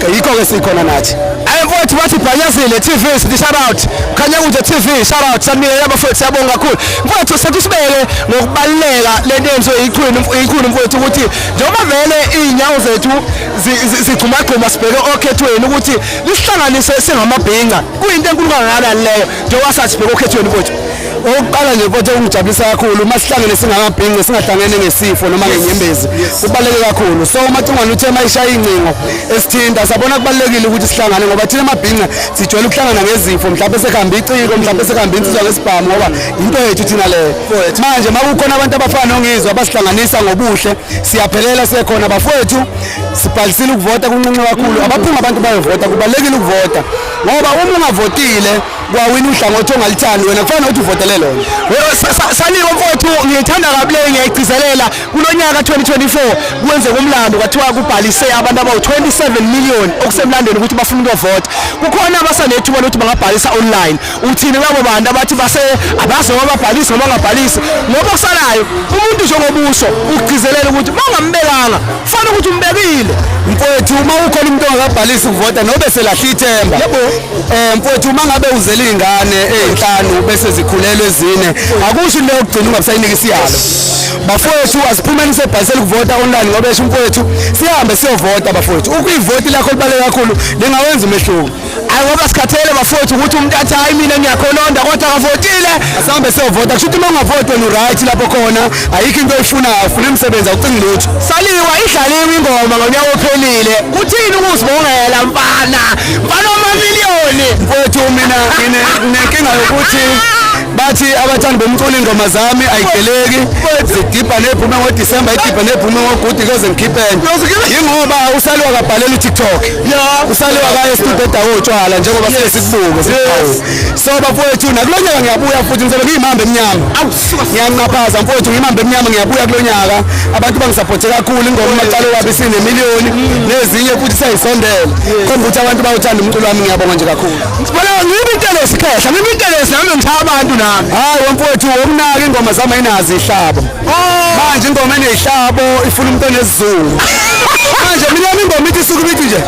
lonke yikho-ke sikhona nathi. Mfowethu bathi bhanyazile TV sithi shout out khanya ukuthi TV shout out sanibingelela abafowethu siyabonga kakhulu mfowethu sesibeke ngokubaluleka lento enzo ikhulu mfowethu ukuthi njengoba vele inyawo zethu zigxumagxuma sibheke okhethweni ukuthi lisihlanganise singamabhinqa kuyinto enkulu kangakanani leyo njengoba sathi sibheke okhethweni mfowethu. Okokuqala nje mfowethu ungijabulisa kakhulu uma sihlangene singamabhinqa singahlangene ngesifo noma ngenyembezi kubaluleke kakhulu. So uMacingwane uthe mayishaya ingcingo esithinta sabona kubalulekile ukuthi sihlangane ngoba thina amabhinqa sijwayele ukuhlangana ngezifo mhlawumbe sekuhamba iciko mhlawumbe sekuhamba insizwa ngesibhamu ngoba into yethu thina leyo. Manje makukhona abantu abafana ongizwe abasihlanganisa ngobuhle siyaphelela sekhona bafowethu sibhalisile ukuvota kuncinci kakhulu abaphuma abantu bayovota kubalulekile ukuvota ngoba uma ungavotile kwawina uhlangothi ongalithandi wena kufanele ukuthi uvotele lona. Saliwe mfowethu ngiyithanda kabi leyo ngiyayigcizelela kulonyaka 2024 kwenzeka umlando kwathiwa kubhalise abantu abawu-27 million okusemlandweni ukuthi bafuna ukuvota. Kukhona abasanethuba lokuthi bangabhalisa online. Uthini labo bantu abathi abaze babhalise noma bangabhalisi ngoba kusalayo umuntu nje ngobuso ukugcizelela ukuthi mangambekanga kufanele ukuthi umbekile. Mfowethu uma ukhona umuntu ongakabhalisi ukuvota nobe selahla ithemba. Yebo. Mfowethu uma ngabe uzele ingane ezinhlanu bese zikhulelwe ezine akusho into yokugcina ungabisayinika isiyalo. Bafowethu asiphumeni sebhalisela ukuvota online ngoba esho mfowethu sihambe siyovota bafowethu. Ukuyivoti lakho libaleke kakhulu lingawenza umehluko. Hayi ngoba sikhathele bafowethu ukuthi umuntu athi hayi mina ngiyakhononda kodwa akavotile asambe siyovota kusho ukuthi uma ungavoti wena uright lapho khona ayikho into oyifunayo ufuna imisebenzi awucingi lutho. Saliwa idlaliwe ingoma ngonyaka ophelile kuthini ukuzibongela mfana wamamiliyoni. Mfowethu mina nginenkinga yokuthi bathi abathandi bomculo ingoma zami ayigeleki zidibha nebhume ngoDisemba idibha nebhume ngogudi koze ngikhiphene yingoba usaliwa kabhalela uTikTok usaliwa kaye studio dawotshwala njengoba sike sikubuke so bafowethu nakulonyaka ngiyabuya futhi ngizobe ngiyimambe emnyama ngiyanqaphaza mfowethu ngiyimambe emnyama ngiyabuya kulonyaka abantu bangisapothe kakhulu ingoma macalo wabi sine miliyoni nezinye futhi sayisondela khomba ukuthi abantu bawuthanda umculo wami ngiyabonga nje kakhulu. Ngibona ngiyibintelesi khehla ngibintelesi nami ngithaba abantu nami. Hayi wamfowethu wokunaka ingoma zami ayinazi ihlabo. Manje ingoma enezihlabo ifuna umuntu onesizulu. Manje mina ingoma ithi suku bithi nje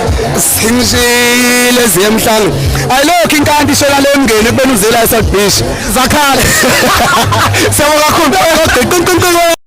singishile ziyemhlanga. Ayilokho inkanti ishona le mngeni ekubeni uzela eSouth Beach zakhala. Siyabonga kakhulu.